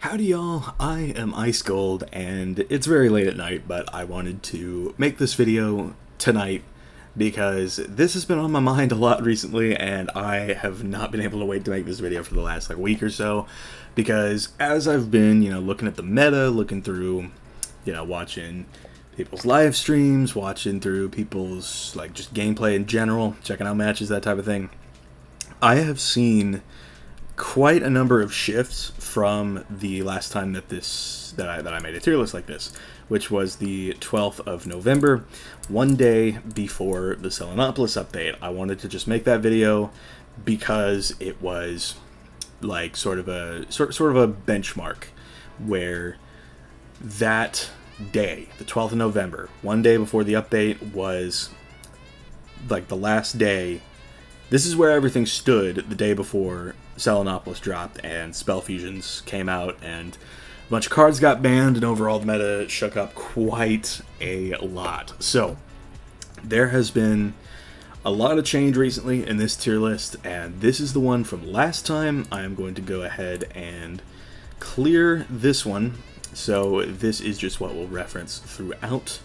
Howdy y'all, I am Ice Gold, and it's very late at night, but I wanted to make this video tonight because this has been on my mind a lot recently, and I have not been able to wait to make this video for the last week or so, because as I've been, looking at the meta, looking through, watching people's live streams, watching through people's, just gameplay in general, checking out matches, that type of thing, I have seen quite a number of shifts from the last time that I made a tier list like this, which was the 12th of November, one day before the Selenopolis update. I wanted to just make that video because it was sort of a benchmark where that day, the 12th of November, one day before the update, was the last day. This is where everything stood the day before Selenopolis dropped and Spell Fusions came out and a bunch of cards got banned, and overall the meta shook up quite a lot. So there has been a lot of change recently in this tier list, and this is the one from last time. I am going to go ahead and clear this one. So this is just what we'll reference throughout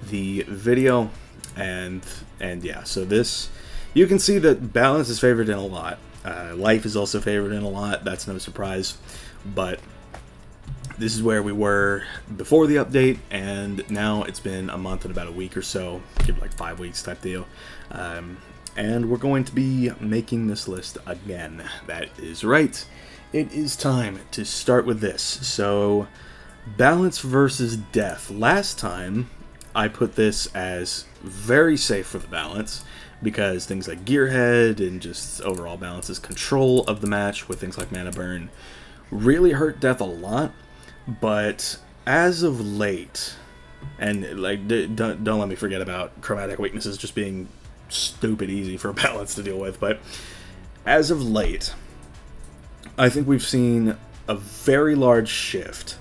the video, and yeah, so this, you can see that balance is favored in a lot. Life is also favored in a lot. That's no surprise. But this is where we were before the update, and now it's been a month and about a week or so. Give it 5 weeks type deal. And we're going to be making this list again. That is right. It is time to start with this. So, balance versus death. Last time, I put this as very safe for the balance, because things like Gearhead and just overall balance's control of the match with things like Mana Burn really hurt death a lot. But as of late, and don't let me forget about chromatic weaknesses just being stupid easy for balance to deal with, but as of late, I think we've seen a very large shift.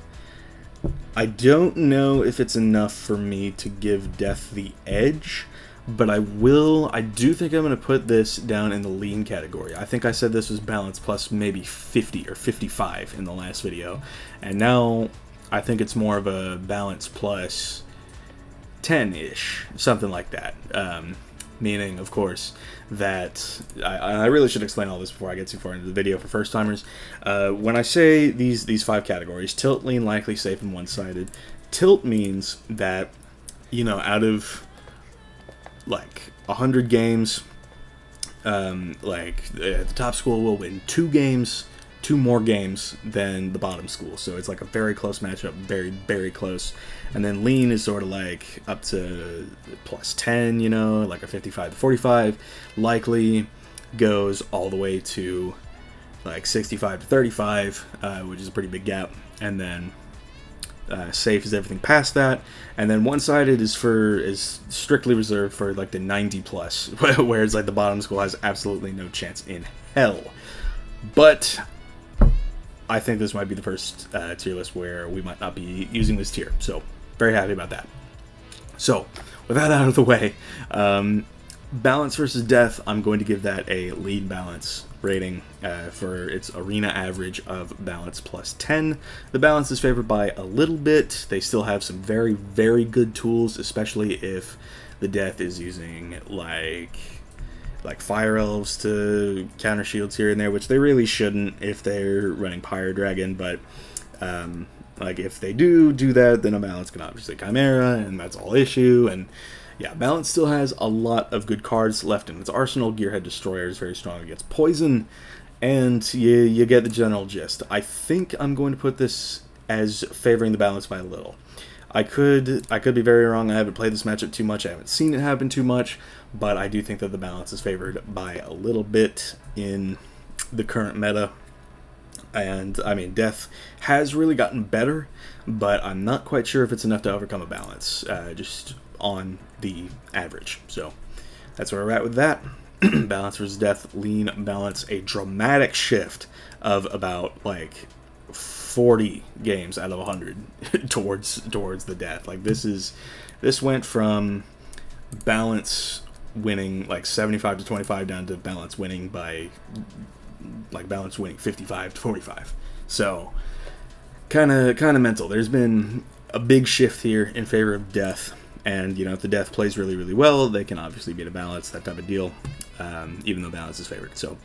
I don't know if it's enough for me to give death the edge, but I do think I'm going to put this down in the lean category. I think I said this was balance plus maybe 50 or 55 in the last video, and now I think it's more of a balance plus 10-ish, something like that. Meaning, of course, that I really should explain all this before I get too far into the video for first timers. When I say these 5 categories, tilt, lean, likely, safe, and one-sided, tilt means that, out of 100 games, the top school will win 2 more games than the bottom school. So it's a very close matchup, very, very close. And then lean is sort of up to plus 10, a 55 to 45. Likely goes all the way to 65 to 35, which is a pretty big gap. And then safe is everything past that, and then one-sided is strictly reserved for the 90 plus, whereas the bottom school has absolutely no chance in hell. But I think this might be the first tier list where we might not be using this tier, so very happy about that. So with that out of the way, balance versus death, I'm going to give that a lead balance rating for its arena average of balance plus 10. The balance is favored by a little bit. They still have some very, very good tools, especially if the death is using like fire elves to counter shields here and there, which they really shouldn't if they're running Pyre Dragon, but if they do that, then a balance can obviously Chimera, and that's all issue. And yeah, balance still has a lot of good cards left in its arsenal. Gearhead Destroyer is very strong against poison, and you get the general gist. I think I'm going to put this as favoring the balance by a little. I could be very wrong. I haven't played this matchup too much. I haven't seen it happen too much, but I do think that the balance is favored by a little bit in the current meta. And I mean, death has really gotten better, but I'm not quite sure if it's enough to overcome a balance. Just on the average. So that's where we're at with that. Balance versus death, lean, balance, a dramatic shift of about 40 games out of 100 towards the death. This went from balance winning 75 to 25 down to balance winning by balance winning 55 to 45. So kind of mental. There's been a big shift here in favor of death, and you know, if the death plays really, really well, they can obviously beat a balance, that type of deal, even though balance is favored. So,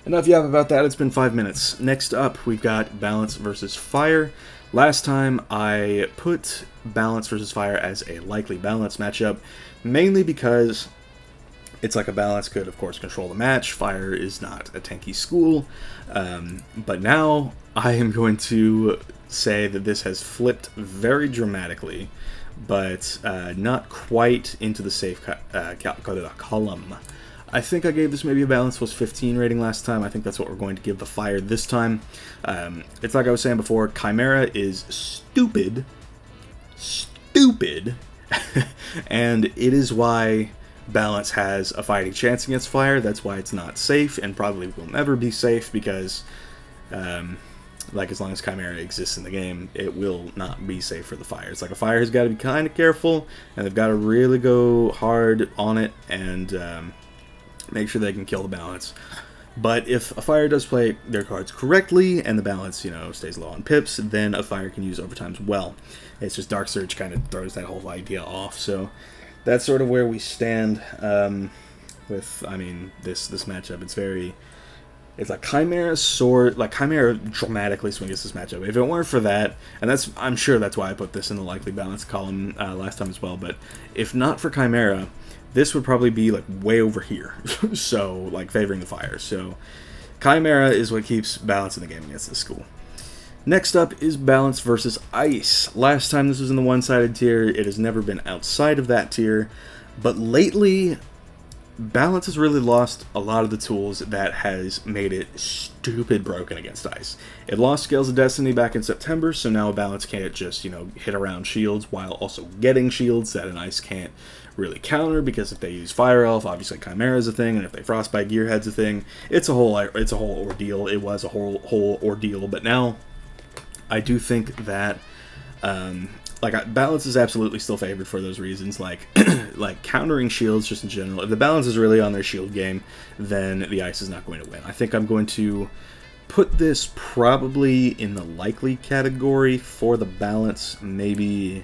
enough yap about that. It's been 5 minutes. Next up, we've got balance versus fire. Last time, I put balance versus fire as a likely balance matchup, mainly because it's like a balance could, of course, control the match. Fire is not a tanky school, but now I am going to say that this has flipped very dramatically, but not quite into the safe column. I think I gave this maybe a balance plus 15 rating last time. I think that's what we're going to give the fire this time. It's like I was saying before, Chimera is stupid, and it is why balance has a fighting chance against fire. That's why it's not safe, and probably will never be safe, because like, as long as Chimera exists in the game, it will not be safe for the fire. It's like a fire has got to be kind of careful, and they've got to really go hard on it, and make sure they can kill the balance. But if a fire does play their cards correctly, and the balance, you know, stays low on pips, then a fire can use overtimes well. It's just Dark Surge kind of throws that whole idea off. So that's sort of where we stand with, I mean, this matchup. It's like Chimera sword, like Chimera dramatically swings this matchup. If it weren't for that, and I'm sure that's why I put this in the likely balance column last time as well, but if not for Chimera, this would probably be like way over here. So, like, favoring the fire. So Chimera is what keeps balance in the game against this school. Next up is balance versus ice. Last time this was in the one-sided tier. It has never been outside of that tier, but lately balance has really lost a lot of the tools that has made it stupid broken against ice. It lost Scales of Destiny back in September, so now balance can't just, you know, hit around shields while also getting shields that an ice can't really counter, because if they use Fire Elf, obviously Chimera is a thing, and if they Frostbite Gearhead's a thing, it's a whole ordeal. It was a whole ordeal, but now I do think that like, balance is absolutely still favored for those reasons, like like countering shields just in general. If the balance is really on their shield game, then the ice is not going to win. I think I'm going to put this probably in the likely category for the balance, maybe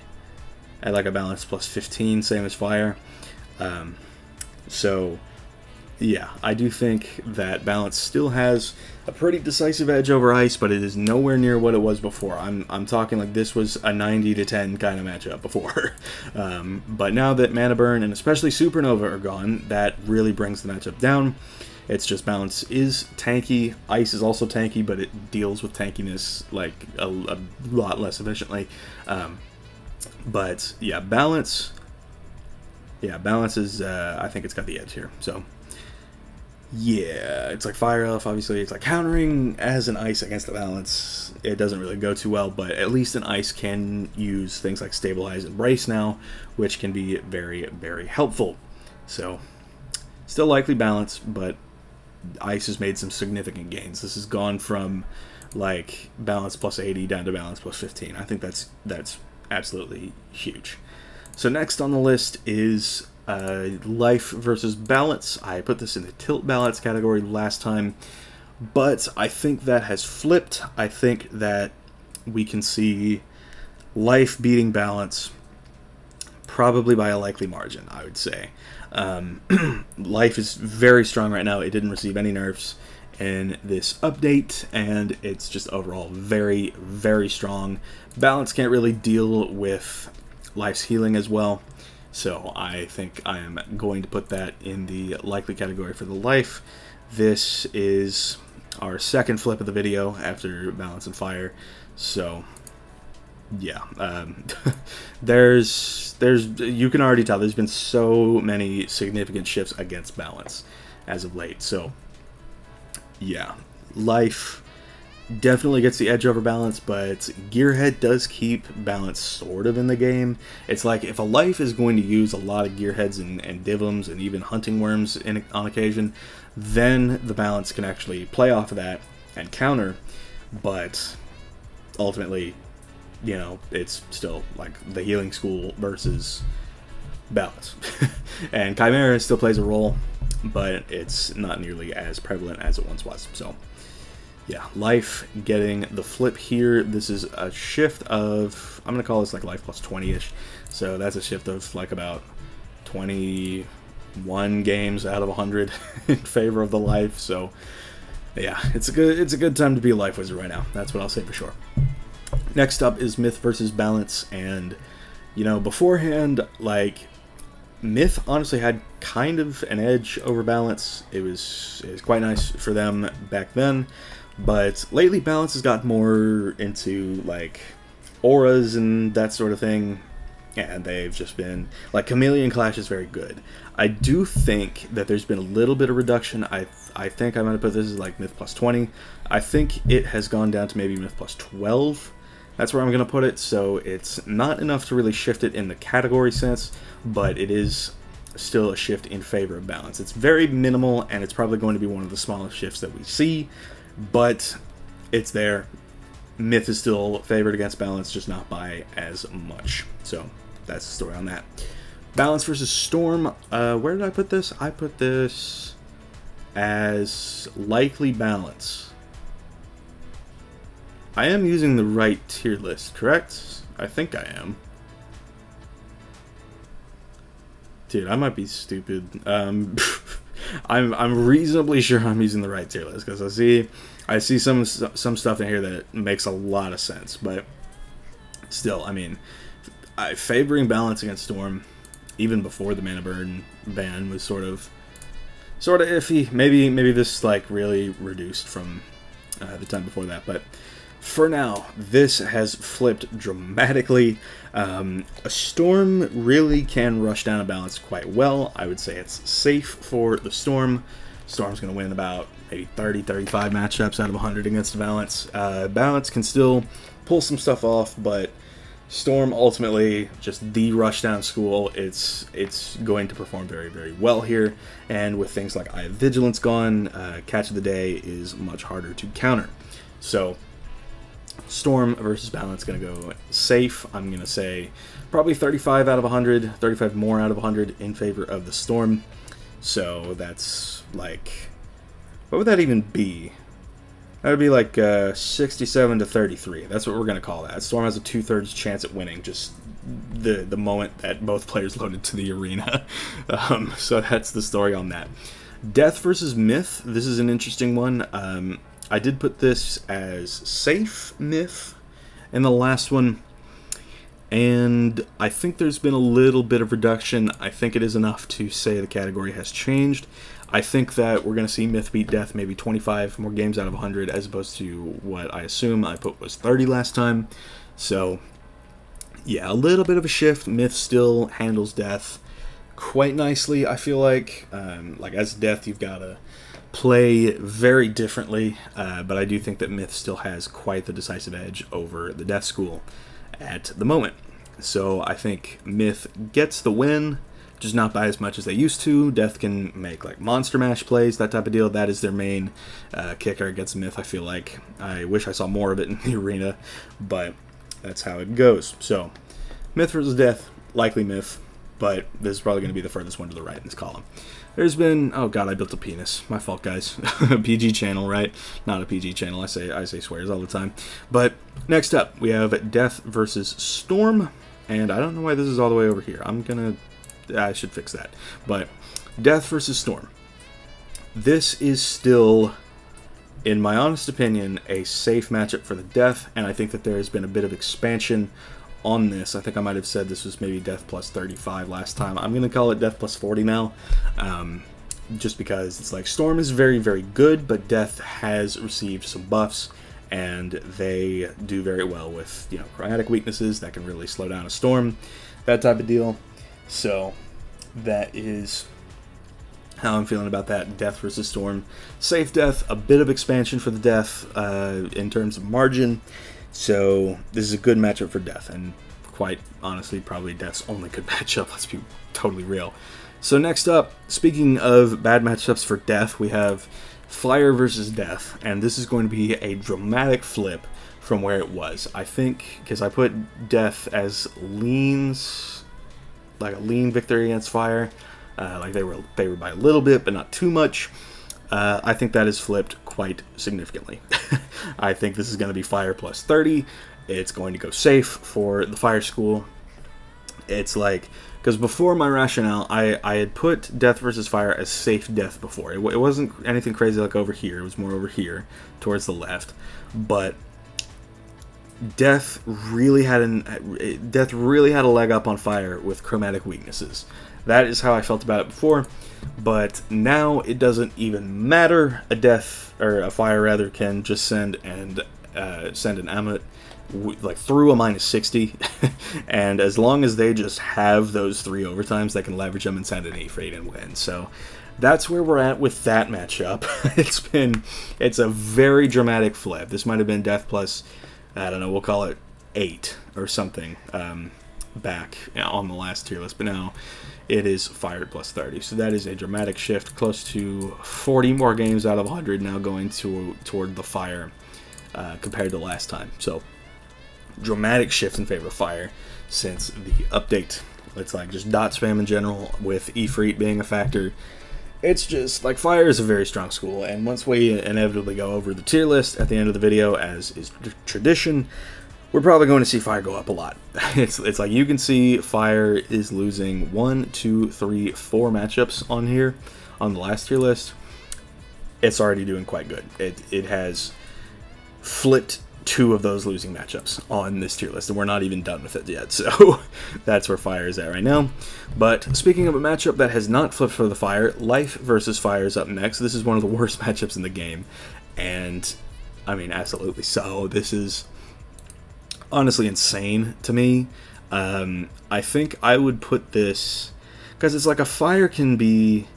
at like a balance plus 15, same as fire. So yeah, I do think that balance still has a pretty decisive edge over ice, but it is nowhere near what it was before. I'm talking like this was a 90 to 10 kind of matchup before. But now that Mana Burn and especially Supernova are gone, that really brings the matchup down. It's just balance is tanky, ice is also tanky, but it deals with tankiness like a lot less efficiently. But yeah, balance is, I think it's got the edge here. So yeah, it's like Fire Elf, obviously. It's like countering as an ice against the balance. It doesn't really go too well, but at least an ice can use things like Stabilize and Brace now, which can be very, very helpful. So still likely balance, but ice has made some significant gains. This has gone from like balance plus 80 down to balance plus 15. I think that's absolutely huge. So next on the list is life versus balance. I put this in the tilt balance category last time, but I think that has flipped. I think that we can see life beating balance probably by a likely margin, I would say. Life is very strong right now. It didn't receive any nerfs in this update, and it's just overall very, very strong. Balance can't really deal with life's healing as well, so I think I am going to put that in the likely category for the life. This is our second flip of the video after balance and fire, so yeah, you can already tell there's been so many significant shifts against balance as of late. So yeah, life definitely gets the edge over balance, but Gearhead does keep balance sort of in the game. It's like if a life is going to use a lot of Gearheads and Divums and even Hunting Worms on occasion, then the balance can actually play off of that and counter, but ultimately, you know, it's still like the healing school versus balance. And Chimera still plays a role, but it's not nearly as prevalent as it once was. So yeah, life getting the flip here. This is a shift of, I'm going to call this like life plus 20-ish. So that's a shift of like about 21 games out of 100 in favor of the life. So yeah, it's a good time to be a life wizard right now. That's what I'll say for sure. Next up is myth versus balance, and you know, beforehand, like, myth honestly had kind of an edge over balance. It was quite nice for them back then, but lately balance has got more into like auras and that sort of thing, and they've just been like, Chameleon Clash is very good. I do think that there's been a little bit of reduction. I think I'm going to put this as like myth plus 20. I think it has gone down to maybe myth plus 12. That's where I'm going to put it, so it's not enough to really shift it in the category sense, but it is still a shift in favor of balance. It's very minimal, and it's probably going to be one of the smallest shifts that we see, but it's there. Myth is still favored against balance, just not by as much. So that's the story on that. Balance versus Storm. Where did I put this? I put this as likely balance. I am using the right tier list, correct? I think I am. Dude, I might be stupid. I'm reasonably sure I'm using the right tier list, because I see some stuff in here that makes a lot of sense, but still, I mean, favoring balance against Storm, even before the mana burn ban, was sort of iffy. Maybe this like really reduced from the time before that, but for now, this has flipped dramatically. A Storm really can rush down a balance quite well. I would say it's safe for the Storm. Storm's going to win about maybe 30-35 matchups out of 100 against a balance. Balance can still pull some stuff off, but Storm ultimately, just the rush down school, it's going to perform very, very well here. And with things like Eye of Vigilance gone, Catch of the Day is much harder to counter. So Storm versus balance going to go safe. I'm going to say probably 35 out of 100, 35 more out of 100 in favor of the Storm. So that's like, what would that even be? That would be like 67 to 33. That's what we're going to call that. Storm has a 2/3 chance at winning, just the moment that both players loaded to the arena. So that's the story on that. Death versus Myth. This is an interesting one. I did put this as safe myth in the last one, and I think there's been a little bit of reduction. I think it is enough to say the category has changed. I think that we're going to see myth beat death maybe 25 more games out of 100, as opposed to what I assume I put was 30 last time. So yeah, a little bit of a shift. Myth still handles death quite nicely, I feel like. Like as death, you've got to play very differently, but I do think that Myth still has quite the decisive edge over the Death School at the moment. So I think Myth gets the win, just not by as much as they used to. Death can make like monster mash plays, that type of deal. That is their main kicker against Myth, I feel like. I wish I saw more of it in the arena, but that's how it goes. So Myth versus Death, likely Myth, but this is probably going to be the furthest one to the right in this column. There's been, oh god, I built a penis. My fault, guys. A PG channel, right? Not a PG channel. I say swears all the time. But next up, we have Death versus Storm, and I don't know why this is all the way over here. I should fix that. But Death versus Storm. This is still, in my honest opinion, a safe matchup for the Death, and I think that there has been a bit of expansion on this. I think I might have said this was maybe Death plus 35 last time. I'm going to call it Death plus 40 now, just because it's like Storm is very, very good, but Death has received some buffs, and they do very well with, you know, chromatic weaknesses that can really slow down a Storm, that type of deal. So that is how I'm feeling about that. Death versus Storm. Safe Death, a bit of expansion for the Death in terms of margin. So this is a good matchup for Death, and quite honestly, probably Death's only good matchup, let's be totally real. So next up, speaking of bad matchups for Death, we have Fire versus Death, and this is going to be a dramatic flip from where it was. I think, because I put Death as leans, like a lean victory against Fire, like they were favored by a little bit, but not too much. I think that is flipped quite significantly. I think this is going to be fire plus 30. It's going to go safe for the fire school. It's like, because before my rationale, I had put death versus fire as safe death before. It wasn't anything crazy like over here. It was more over here towards the left. But death really had a leg up on fire with chromatic weaknesses. That is how I felt about it before, but now it doesn't even matter. A fire rather can just send an Amulet like through a -60, and as long as they just have those 3 overtimes, they can leverage them and send an E-Freight and win. So that's where we're at with that matchup. It's a very dramatic flip. This might have been death plus, I don't know, we'll call it 8 or something back on the last tier list, but now it is fire plus 30. So that is a dramatic shift, close to 40 more games out of 100 now going toward the fire compared to last time. So dramatic shift in favor of fire since the update. It's like just dot spam in general with E-Freight being a factor. It's just like fire is a very strong school, and once we inevitably go over the tier list at the end of the video, as is tradition, we're probably going to see fire go up a lot. It's like you can see fire is losing 1, 2, 3, 4 matchups on here on the last tier list. It's already doing quite good. It has flipped 2 of those losing matchups on this tier list, and we're not even done with it yet, so that's where fire is at right now. But speaking of a matchup that has not flipped for the fire, life versus fire is up next. This is one of the worst matchups in the game, and I mean absolutely so. This is honestly insane to me. I think I would put this, because it's like a fire can be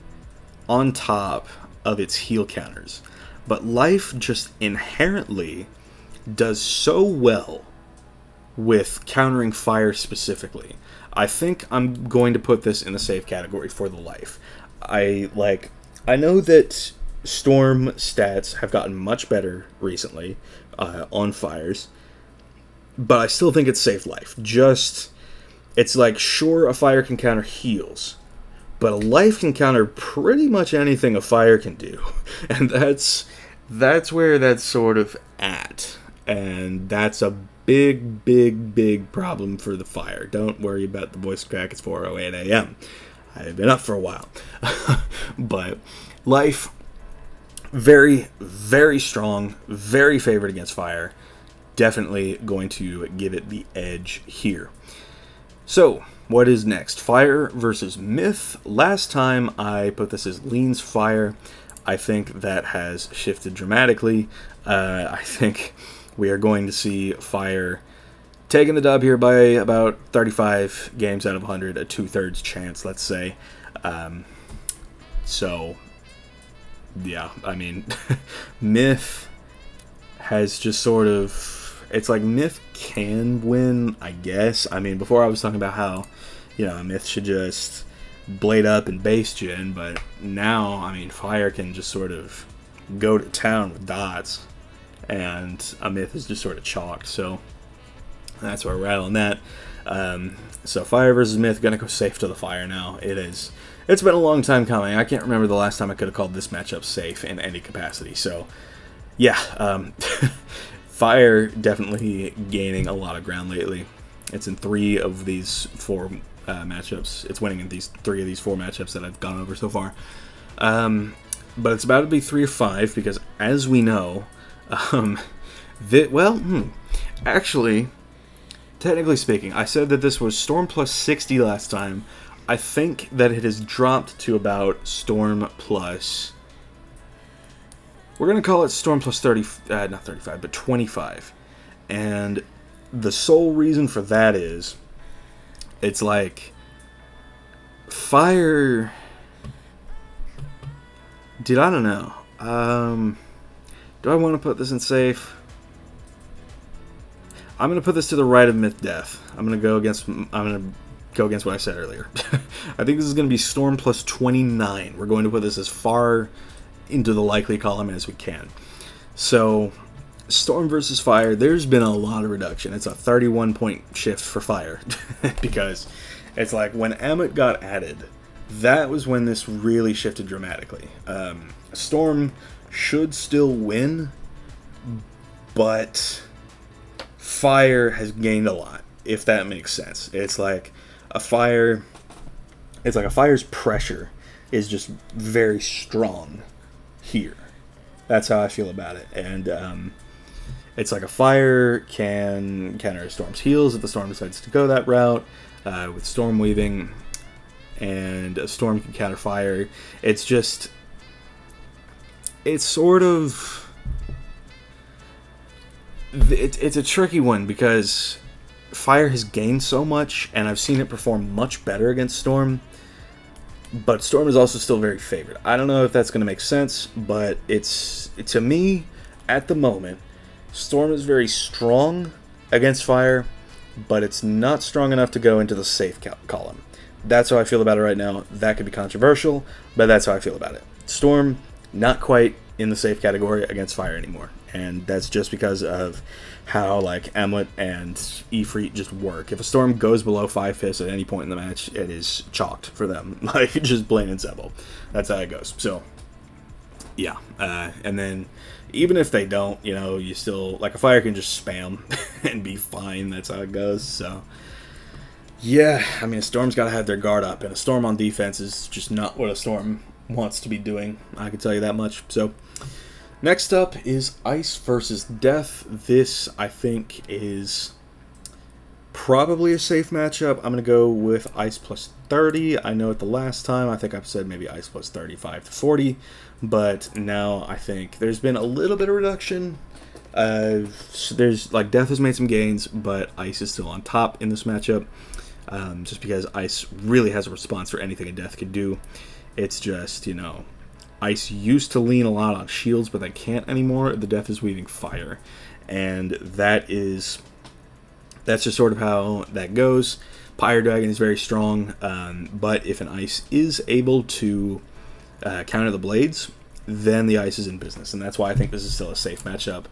on top of its heal counters, but life just inherently does so well with countering fire specifically. I think I'm going to put this in the safe category for the life. I know that storm stats have gotten much better recently on fires, but I still think it's safe life. It's like, sure, a fire can counter heals, but a life can counter pretty much anything a fire can do, and that's where that's sort of at. And that's a big problem for the fire. Don't worry about the voice crack. It's 4:08 a.m. I've been up for a while. But life, very, very strong, very favored against fire. Definitely going to give it the edge here. So, what is next? Fire versus myth. Last time I put this as leans fire. I think that has shifted dramatically. I think we are going to see fire taking the dub here by about 35 games out of 100, a 2/3 chance, let's say. So, yeah, I mean, myth has just sort of, it's like myth can win, I guess. I mean, before I was talking about how, you know, myth should just blade up and base gen, but now, I mean, fire can just sort of go to town with dots, and a myth is just sort of chalked. So that's where we're at on that. So fire versus myth, gonna go safe to the fire now. It's been a long time coming. I can't remember the last time I could have called this matchup safe in any capacity. So yeah, fire definitely gaining a lot of ground lately. It's in 3 of these 4 matchups. It's winning in 3 of these 4 matchups that I've gone over so far. But it's about to be 3 of 5, because as we know, actually, technically speaking, I said that this was Storm plus 60 last time. I think that it has dropped to about Storm plus, we're going to call it Storm plus 30, not 35, but 25. And the sole reason for that is, it's like, fire, dude, I don't know. Do I want to put this in safe? I'm going to put this to the right of myth death. I'm going to go against what I said earlier. I think this is going to be Storm plus 29. We're going to put this as far into the likely column as we can. So, Storm versus fire, there's been a lot of reduction. It's a 31-point shift for fire. Because it's like when Amulet got added, that was when this really shifted dramatically. Storm should still win, but fire has gained a lot, if that makes sense. It's like a fire's pressure is just very strong here. That's how I feel about it. And it's like a fire can counter a storm's heals if the storm decides to go that route, with storm weaving, and a storm can counter fire. It's just, it's sort of, it's a tricky one because fire has gained so much, and I've seen it perform much better against storm, but storm is also still very favored. I don't know if that's going to make sense, but to me, at the moment, storm is very strong against fire, but it's not strong enough to go into the safe column. That's how I feel about it right now. That could be controversial, but that's how I feel about it. Storm, not quite in the safe category against fire anymore, and that's just because of how like Amulet and Ifrit just work. If a storm goes below 5 pips at any point in the match, it is chalked for them, like just plain and simple. That's how it goes. So yeah, and then even if they don't, you know, you still, like, a fire can just spam and be fine. That's how it goes. So yeah, I mean, a storm's got to have their guard up, and a storm on defense is just not what a storm wants to be doing. I can tell you that much. So next up is Ice versus Death. This, I think, is probably a safe matchup. I'm going to go with Ice plus 30. I know at the last time, I think I've said maybe Ice plus 35 to 40, but now I think there's been a little bit of reduction. There's, like, Death has made some gains, but Ice is still on top in this matchup, just because Ice really has a response for anything a Death could do. It's just, you know, Ice used to lean a lot on shields, but they can't anymore. The Death is weaving fire, and that's just sort of how that goes. Pyre Dragon is very strong, but if an Ice is able to counter the blades, then the Ice is in business, and that's why I think this is still a safe matchup.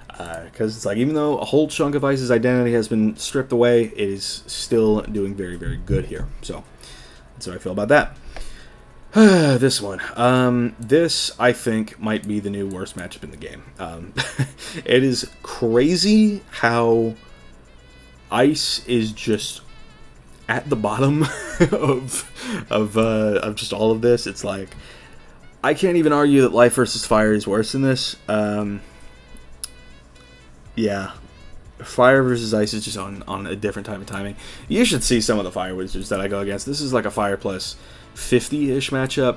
Because it's like, even though a whole chunk of Ice's identity has been stripped away, it is still doing very, very good here. So that's how I feel about that. This one. This, I think, might be the new worst matchup in the game. It is crazy how Ice is just at the bottom of just all of this. It's like, I can't even argue that Life versus Fire is worse than this. Yeah, Fire versus Ice is just on a different type of timing. You should see some of the Fire Wizards that I go against. This is like a Fire plus 50-ish matchup.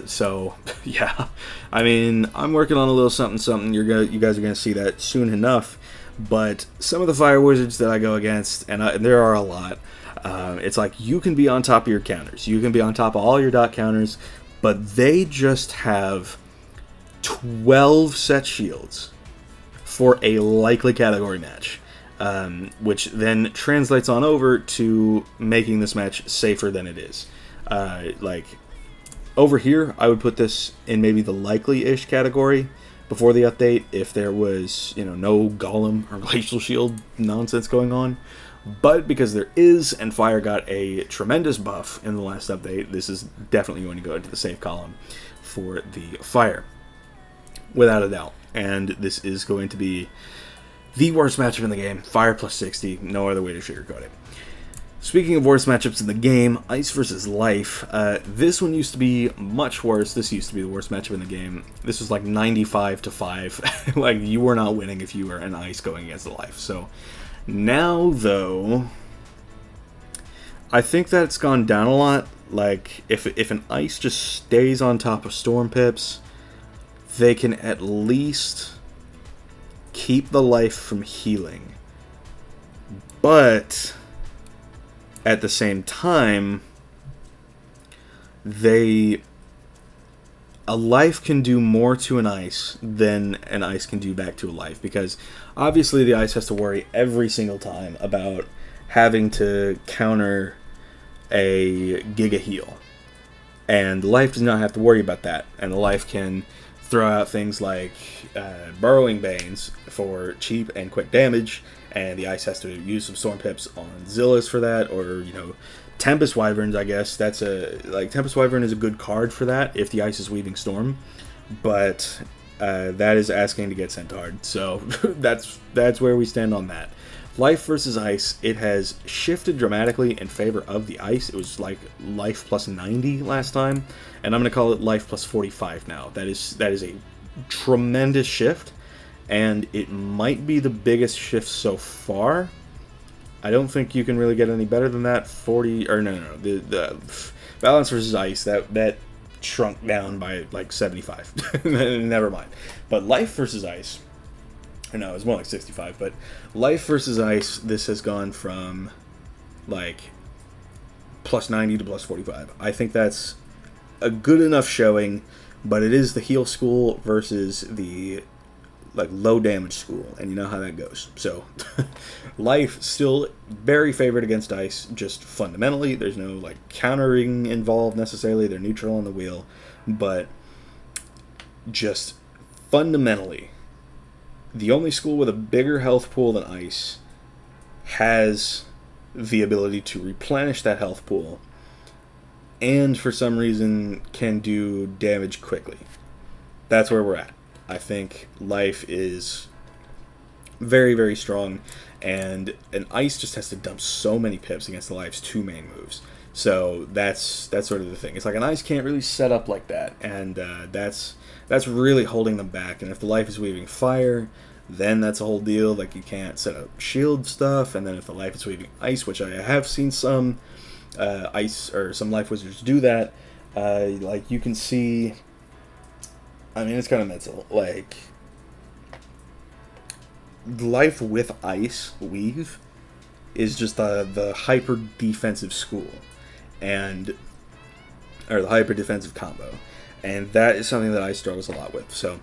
So yeah, I mean, I'm working on a little something. You guys are gonna see that soon enough. But some of the Fire Wizards that I go against, and there are a lot, it's like, you can be on top of your counters. You can be on top of all your dot counters, but they just have 12 set shields for a likely category match, which then translates on over to making this match safer than it is. Like, over here, I would put this in maybe the likely-ish category before the update, if there was, you know, no Golem or Glacial Shield nonsense going on. But because there is, and Fire got a tremendous buff in the last update, this is definitely going to go into the safe column for the Fire, without a doubt. And this is going to be the worst matchup in the game. Fire plus 60, no other way to sugarcoat it. Speaking of worst matchups in the game, Ice versus Life. This one used to be much worse. This used to be the worst matchup in the game. This was like 95 to 5. Like, you were not winning if you were an Ice going against the Life. So now, though, I think that it's gone down a lot. Like, if an Ice just stays on top of Storm Pips, they can at least keep the Life from healing. But at the same time, a Life can do more to an Ice than an Ice can do back to a Life, because obviously the Ice has to worry every single time about having to counter a Giga Heal, and the Life does not have to worry about that, and the Life can throw out things like Burrowing Banes for cheap and quick damage, and the Ice has to use some Storm Pips on Zillas for that, or, you know, Tempest Wyverns, I guess. That's Tempest Wyvern is a good card for that if the Ice is weaving Storm. but that is asking to get sent hard. So that's where we stand on that. Life versus ice, it has shifted dramatically in favor of the ice. It was like life plus 90 last time, and I'm going to call it life plus 45 now. That is a tremendous shift, and it might be the biggest shift so far. I don't think you can really get any better than that. 40, or no, the balance versus ice, that shrunk down by like 75. Never mind. But life versus ice, no, it's more like 65, but life versus ice, this has gone from like plus 90 to plus 45. I think that's a good enough showing, but it is the heal school versus the like low damage school, and you know how that goes. So life still very favored against ice, just fundamentally. There's no like countering involved necessarily. They're neutral on the wheel, but just fundamentally, the only school with a bigger health pool than ice has the ability to replenish that health pool, and for some reason can do damage quickly. That's where we're at. I think life is very, very strong, and an ice just has to dump so many pips against the life's two main moves. So that's sort of the thing. It's like an ice can't really set up like that, and that's really holding them back. And if the life is weaving fire, then that's a whole deal. Like you can't set up shield stuff. And then if the life is weaving ice, which I have seen some ice or some life wizards do that, like you can see. I mean, it's kind of mental. Like, life with ice weave is just the hyper defensive school, or the hyper defensive combo, and that is something that ice struggles a lot with. So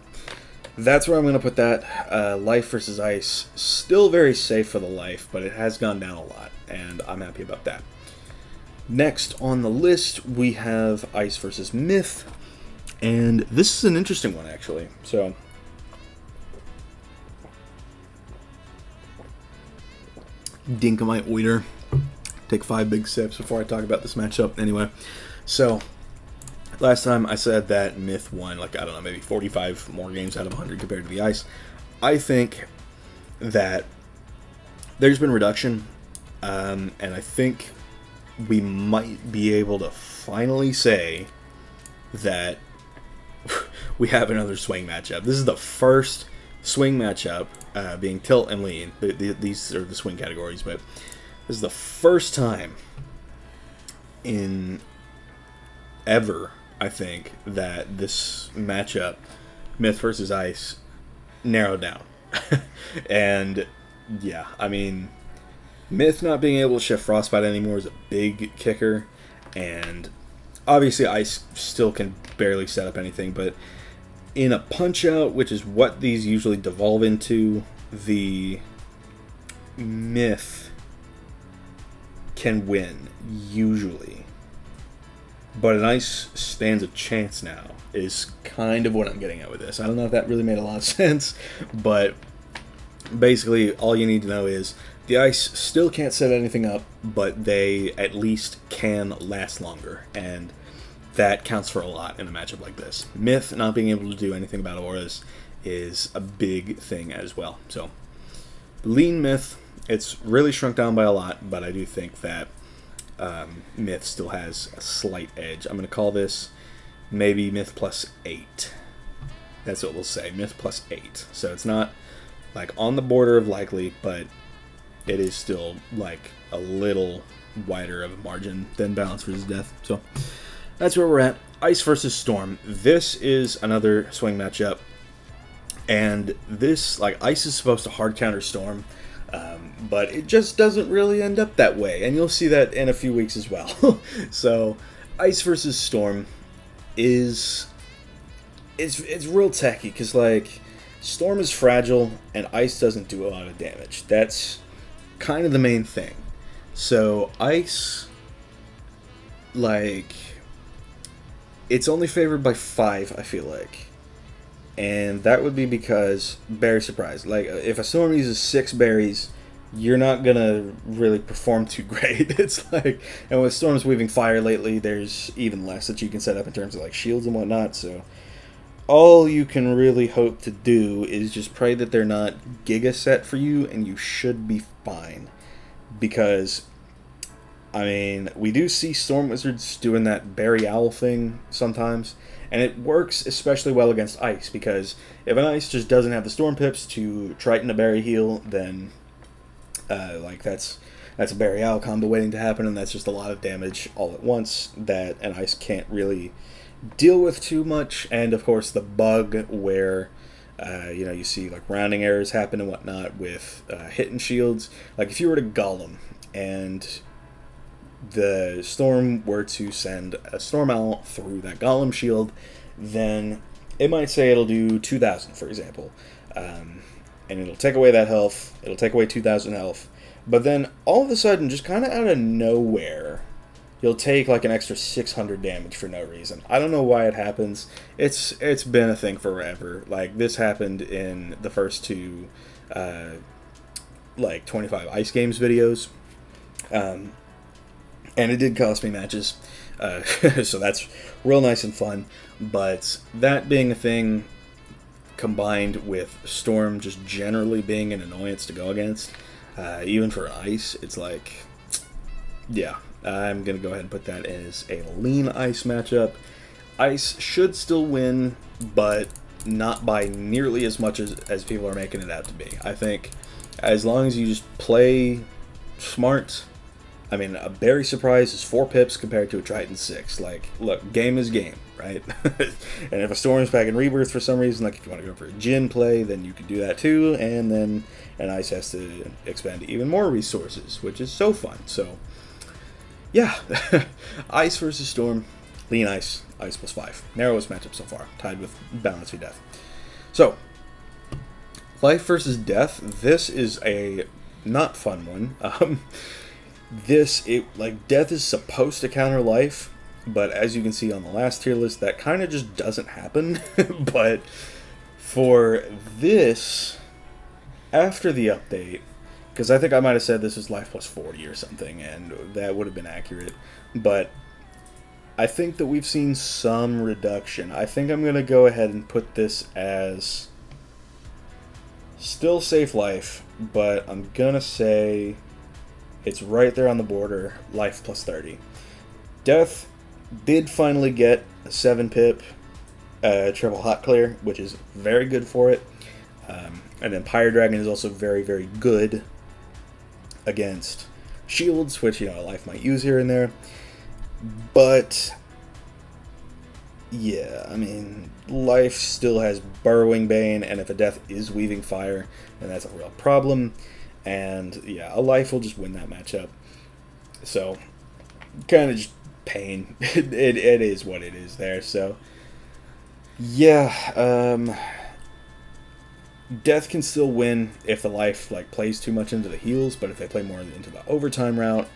that's where I'm going to put that. Life versus ice, still very safe for the life, but it has gone down a lot, and I'm happy about that. Next on the list, we have ice versus myth. And this is an interesting one, actually. So, Dinkamite Waiter. Take 5 big sips before I talk about this matchup. Anyway, so last time I said that Myth won, like, I don't know, maybe 45 more games out of 100 compared to the Ice. I think that there's been reduction, and I think we might be able to finally say that we have another swing matchup. This is the first swing matchup, being tilt and lean. These are the swing categories, but this is the first time in ever, I think, that this matchup, Myth versus Ice, narrowed down. And yeah, I mean, Myth not being able to shift Frostbite anymore is a big kicker, and obviously Ice still can barely set up anything, but in a punch-out, which is what these usually devolve into, the Myth can win, usually. But an Ice stands a chance now, is kind of what I'm getting at with this. I don't know if that really made a lot of sense, but basically all you need to know is the Ice still can't set anything up, but they at least can last longer, and that counts for a lot in a matchup like this. Myth not being able to do anything about auras is a big thing as well. So, lean Myth, it's really shrunk down by a lot, but I do think that Myth still has a slight edge. I'm going to call this maybe Myth plus 8. That's what we'll say, Myth plus 8. So it's not like on the border of likely, but it is still like a little wider of a margin than Balance versus Death. So that's where we're at. Ice versus Storm. This is another swing matchup, and this, like, Ice is supposed to hard counter Storm, but it just doesn't really end up that way, and you'll see that in a few weeks as well. So Ice versus Storm is it's real tacky, because like Storm is fragile and Ice doesn't do a lot of damage. That's kind of the main thing. So Ice, like, it's only favored by 5, I feel like. And that would be because Berry Surprise. Like, if a Storm uses 6 berries, you're not gonna really perform too great. It's like, and with Storms weaving fire lately, there's even less that you can set up in terms of like shields and whatnot. So all you can really hope to do is just pray that they're not giga set for you, and you should be fine. Because, I mean, we do see Storm Wizards doing that Berry Owl thing sometimes, and it works especially well against Ice, because if an Ice just doesn't have the Storm Pips to Triton a Berry Heal, then, like, that's a Berry Owl combo waiting to happen, and that's just a lot of damage all at once that an Ice can't really deal with too much. And of course the bug where you know, you see like rounding errors happen and whatnot with hitting shields. Like if you were to Golem and the Storm were to send a Storm Owl through that Golem shield, then it might say it'll do 2,000 for example, and it'll take away that health, it'll take away 2,000 health, but then all of a sudden, just kind of out of nowhere, you'll take like an extra 600 damage for no reason. I don't know why it happens. It's been a thing forever. Like this happened in the first two like 25 Ice Games videos, and it did cost me matches, so that's real nice and fun. But that being a thing, combined with Storm just generally being an annoyance to go against, even for Ice, it's like, yeah. I'm going to go ahead and put that as a lean Ice matchup. Ice should still win, but not by nearly as much as people are making it out to be. I think as long as you just play smart, I mean, a Berry Surprise is 4 pips compared to a Triton 6. Like, look, game is game, right? And if a Storm's back in Rebirth for some reason, like if you want to go for a Jin play, then you can do that too, and then an Ice has to expend even more resources, which is so fun. So yeah, Ice versus Storm, lean Ice, Ice +5. Narrowest matchup so far, tied with Balance v Death. So, Life versus Death, this is a not fun one. Death is supposed to counter Life, but as you can see on the last tier list, that kind of just doesn't happen. But for this, after the update, because I think I might have said this was Life +40 or something, and that would have been accurate. But I think that we've seen some reduction. I think I'm going to go ahead and put this as still safe Life, but I'm going to say it's right there on the border, Life +30. Death did finally get a 7-pip triple hot clear, which is very good for it. And then Pyre Dragon is also very, very good against shields, which, you know, Life might use here and there. But yeah, I mean, Life still has Burrowing Bane, and if a Death is weaving fire, then that's a real problem. And yeah, a Life will just win that matchup. So kind of just pain. it is what it is there. So yeah, Death can still win if the Life like plays too much into the heals, but if they play more into the overtime route,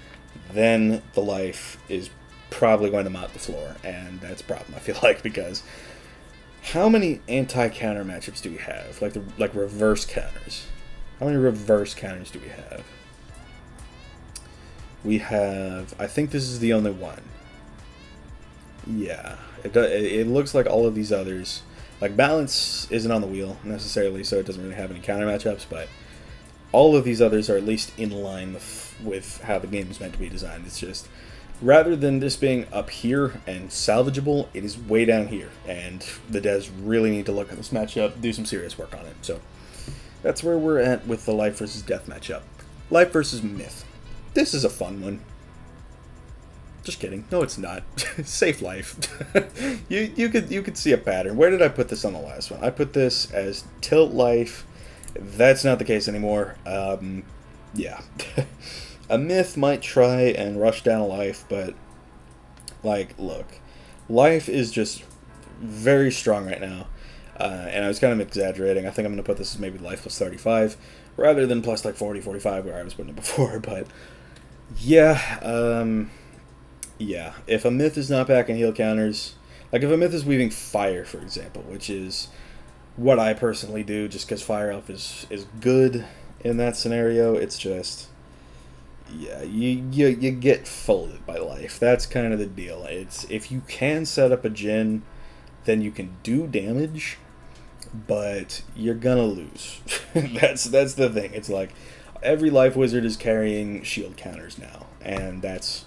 then the Life is probably going to mop the floor, and that's a problem, I feel like, because how many anti-counter matchups do we have? Like reverse counters. How many reverse counters do we have? We have, I think this is the only one. Yeah, it looks like all of these others, like Balance isn't on the wheel necessarily, so it doesn't really have any counter matchups, but all of these others are at least in line with how the game is meant to be designed. It's just, rather than this being up here and salvageable, it is way down here, and the devs really need to look at this matchup, do some serious work on it. So that's where we're at with the Life versus Death matchup. Life versus Myth. This is a fun one. Just kidding. No, it's not. Safe Life. you could see a pattern. Where did I put this on the last one? I put this as Tilt Life. That's not the case anymore. Yeah. A Myth might try and rush down a Life, but like, look, Life is just very strong right now. And I was kind of exaggerating. I think I'm going to put this as maybe Life +35 rather than plus like 40, 45 where I was putting it before. But yeah, yeah, if a Myth is not back in heal counters, like if a Myth is weaving fire, for example, which is what I personally do just because Fire Elf is good in that scenario, it's just, yeah, you get folded by Life. That's kind of the deal. It's, if you can set up a Jin then you can do damage, but you're gonna lose. That's the thing. It's like every life wizard is carrying shield counters now, and that's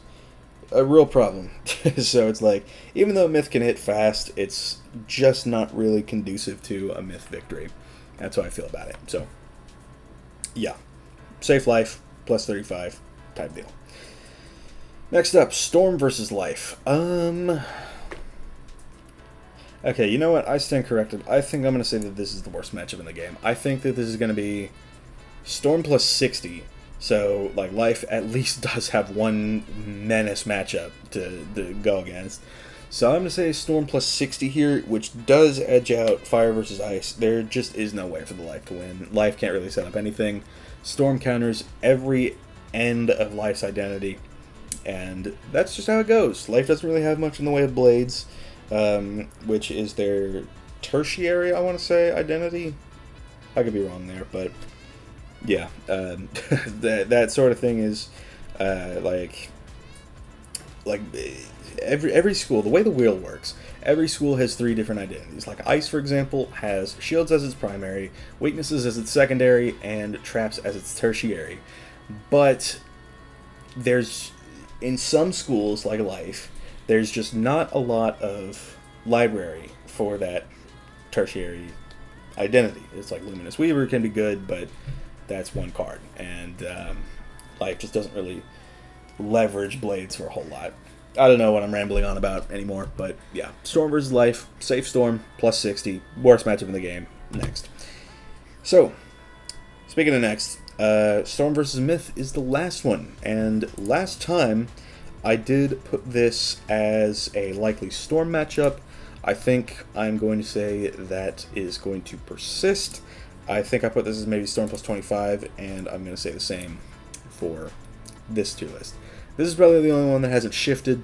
a real problem. So it's like, even though myth can hit fast, it's just not really conducive to a myth victory. That's how I feel about it. So yeah, safe life plus 35 type deal. Next up, Storm versus Life. Okay, you know what? I stand corrected. I think I'm going to say that this is the worst matchup in the game. I think that this is going to be Storm plus 60. So, like, Life at least does have one menace matchup to go against. So I'm going to say Storm plus 60 here, which does edge out Fire versus Ice. There just is no way for the Life to win. Life can't really set up anything. Storm counters every end of Life's identity. And that's just how it goes. Life doesn't really have much in the way of blades, which is their tertiary, I want to say, identity. I could be wrong there, but yeah, that sort of thing is like every school, the way the wheel works, every school has 3 different identities. Like Ice, for example, has shields as its primary, weaknesses as its secondary, and traps as its tertiary. But there's, in some schools, like Life, there's just not a lot of library for that tertiary identity. It's like Luminous Weaver can be good, but that's one card. And Life just doesn't really leverage blades for a whole lot. I don't know what I'm rambling on about anymore, but yeah. Storm versus Life, safe Storm, plus 60, worst matchup in the game. Next. So, speaking of next, Storm versus Myth is the last one, and last time I did put this as a likely Storm matchup. I think I'm going to say that is going to persist. I think I put this as maybe Storm plus 25, and I'm going to say the same for this tier list. This is probably the only one that hasn't shifted.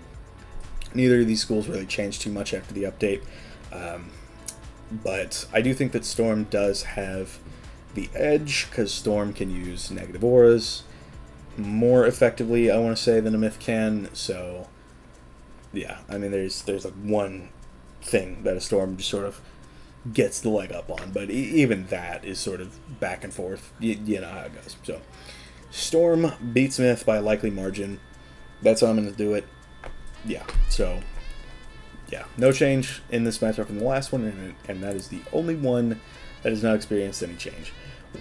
Neither of these schools really changed too much after the update, but I do think that Storm does have the edge, because Storm can use negative auras more effectively, I want to say, than a Myth can. So yeah, I mean, there's like one thing that a Storm just sort of gets the leg up on, but even that is sort of back and forth. You know how it goes. So Storm beats Myth by a likely margin. That's how I'm going to do it. Yeah, so yeah, no change in this matchup from the last one, and that is the only one that has not experienced any change.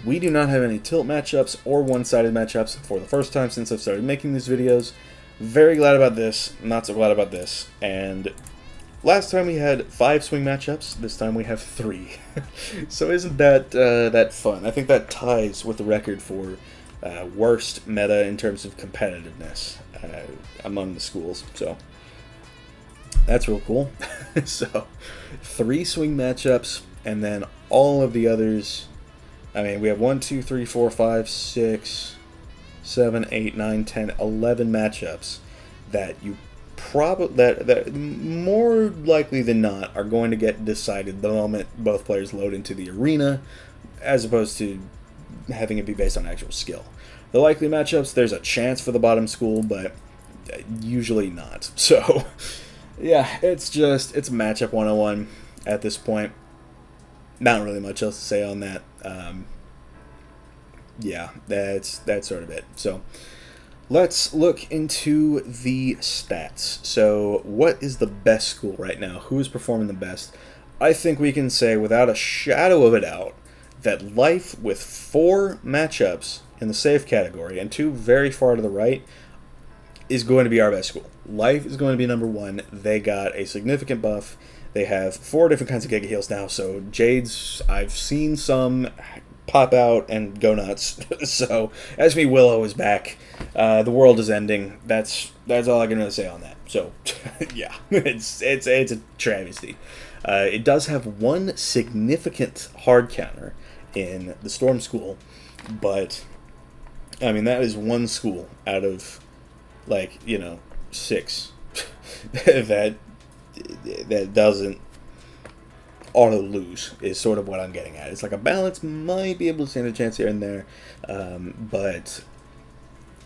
We do not have any tilt matchups or one-sided matchups for the first time since I've started making these videos. Very glad about this, not so glad about this. And last time we had 5 swing matchups, this time we have 3. So isn't that that fun? I think that ties with the record for worst meta in terms of competitiveness among the schools. So that's real cool. So 3 swing matchups, and then all of the others. I mean, we have 1, 2, 3, 4, 5, 6, 7, 8, 9, 10, 11 matchups that you that more likely than not are going to get decided the moment both players load into the arena, as opposed to having it be based on actual skill. The likely matchups, there's a chance for the bottom school, but usually not. So yeah, it's matchup 101 at this point. Not really much else to say on that. Yeah, that's sort of it. So let's look into the stats. So what is the best school right now? Who is performing the best? I think we can say without a shadow of a doubt that Life, with 4 matchups in the safe category and 2 very far to the right, is going to be our best school. Life is going to be number 1. They got a significant buff. They have 4 different kinds of Giga Heals now, so Jades, I've seen some pop out and go nuts. So, Esme Willow is back. The world is ending. That's all I can really say on that. So, yeah, it's a travesty. It does have 1 significant hard counter in the Storm School, but, I mean, that is 1 school out of, like, you know, 6 that doesn't auto lose, is sort of what I'm getting at. It's like a balance might be able to stand a chance here and there, but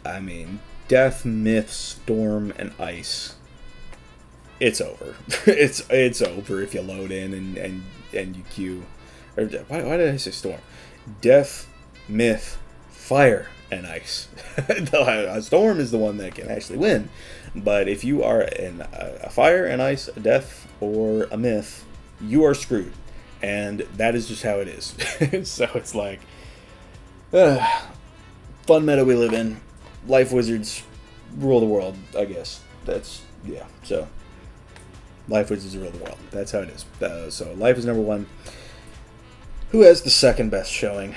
I mean, Death, Myth, Storm, and Ice, it's over. it's over if you load in and you queue. Or why did I say storm? Death, myth, fire, and ice. A storm is the one that can actually win, but if you are a fire, an ice, a death, or a myth, you are screwed, and that is just how it is. So it's like, fun meta we live in. Life wizards rule the world, I guess. That's, yeah, so life wizards rule the world. That's how it is. So life is number one. Who has the second best showing?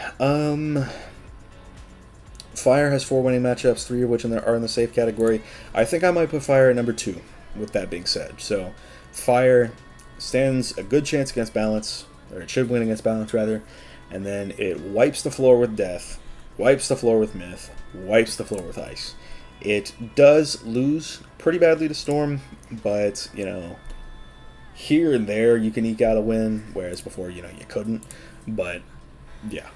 Fire has 4 winning matchups, 3 of which are in the safe category. I think I might put Fire at number 2, with that being said. So, Fire stands a good chance against Balance, or it should win against Balance, rather. And then it wipes the floor with Death, wipes the floor with Myth, wipes the floor with Ice. It does lose pretty badly to Storm, but, you know, here and there you can eke out a win, whereas before, you know, you couldn't. But, yeah,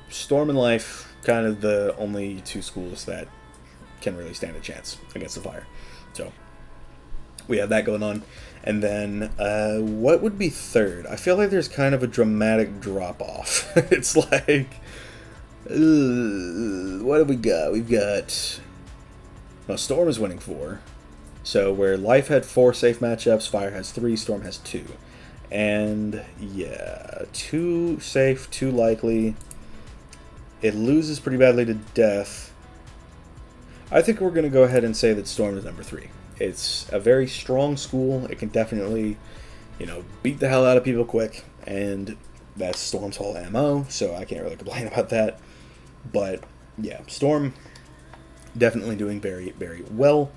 Storm and Life, kind of the only 2 schools that can really stand a chance against the Fire. So, we have that going on. And then, what would be third? I feel like there's kind of a dramatic drop-off. It's like, what have we got? We've got, well, Storm is winning 4. So, where Life had 4 safe matchups, Fire has 3, Storm has 2. And, yeah, 2 safe, 2 likely. It loses pretty badly to Death. I think we're going to go ahead and say that Storm is number 3. It's a very strong school. It can definitely, you know, beat the hell out of people quick. And that's Storm's whole MO, so I can't really complain about that. But, yeah, Storm definitely doing very, very well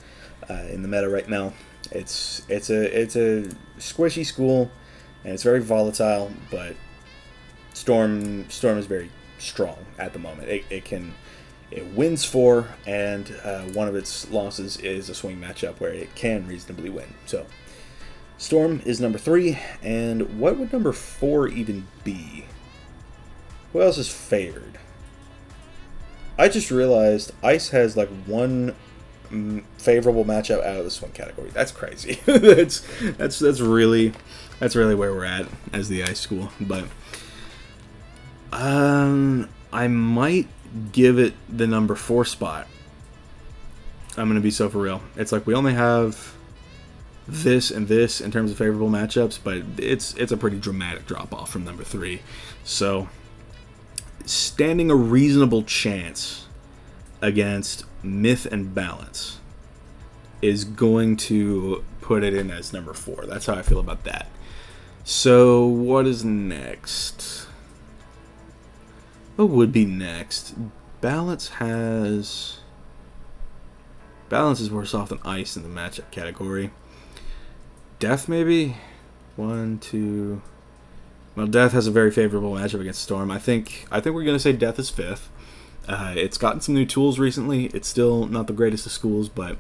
in the meta right now. It's a squishy school, and it's very volatile, but Storm is very strong at the moment. It wins 4, and one of its losses is a swing matchup where it can reasonably win. So Storm is number 3, and what would number 4 even be? Who else is favored? I just realized Ice has like 1 favorable matchup out of the swing category. That's crazy. that's really where we're at as the Ice school. But I might give it the number 4 spot. I'm gonna be so for real. It's like we only have this and this in terms of favorable matchups, but it's a pretty dramatic drop off from number 3. So standing a reasonable chance against Myth and Balance is going to put it in as number 4. That's how I feel about that. So what is next? What would be next? Balance is worse off than Ice in the matchup category. Death maybe? 1, 2. Well, Death has a very favorable matchup against Storm. I think we're gonna say Death is 5th. It's gotten some new tools recently. It's still not the greatest of schools, but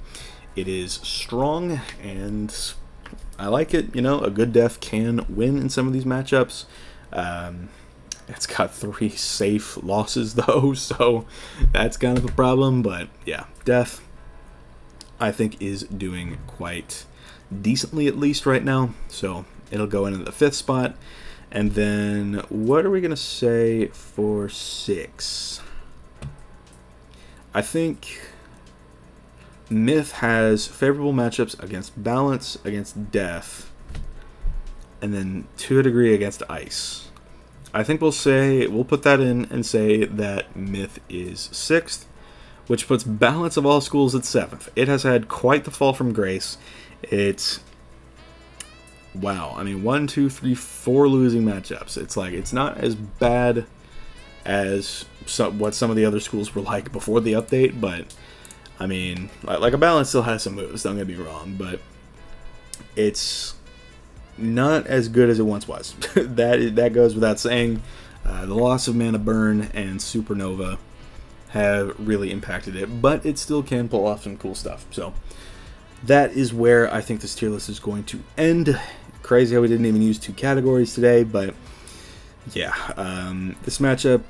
it is strong, and I like it. You know, a good Death can win in some of these matchups. It's got 3 safe losses, though, so that's kind of a problem. But, yeah, Death, I think, is doing quite decently, at least right now. So it'll go in at the 5th spot. And then, what are we going to say for 6? I think Myth has favorable matchups against Balance, against Death, and then to a degree against Ice. I think we'll put that in and say that Myth is 6th, which puts Balance of all schools at 7th. It has had quite the fall from grace. It's, wow, I mean, 1, 2, 3, 4 losing matchups. It's like, it's not as bad as what some of the other schools were like before the update, but I mean, like a Balance still has some moves, don't get me wrong, but it's not as good as it once was. that goes without saying. The loss of Mana Burn and Supernova have really impacted it, but it still can pull off some cool stuff. So that is where I think this tier list is going to end. Crazy how we didn't even use 2 categories today, but yeah, this matchup,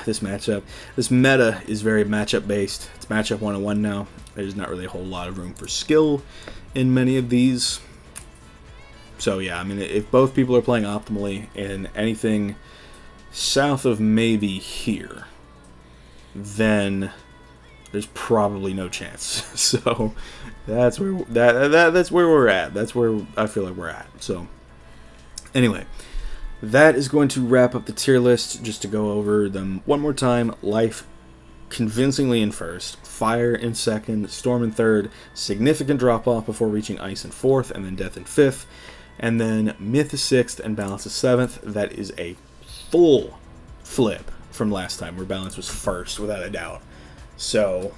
this matchup. This meta is very matchup based. It's matchup 101 now. There's not really a whole lot of room for skill in many of these. So yeah, I mean, if both people are playing optimally in anything south of maybe here, then there's probably no chance. So that's where that's where we're at. That's where I feel like we're at. So anyway, that is going to wrap up the tier list. Just to go over them one more time: Life convincingly in first, Fire in second, Storm in third, significant drop off before reaching Ice in fourth, and then Death in fifth, and then Myth is sixth and Balance is seventh. That is a full flip from last time, where Balance was first without a doubt. So,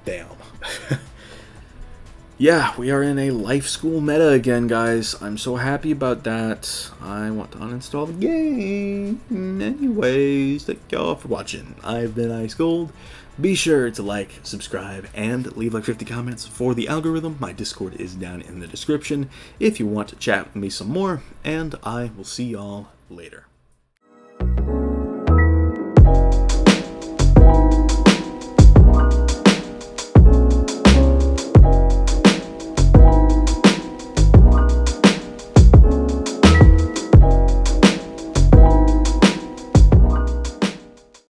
damn. Yeah, we are in a life school meta again, guys. I'm so happy about that. I want to uninstall the game. Anyways, thank y'all for watching. I've been Ice Gold. Be sure to like, subscribe, and leave like 50 comments for the algorithm. My Discord is down in the description if you want to chat with me some more, and I will see y'all later.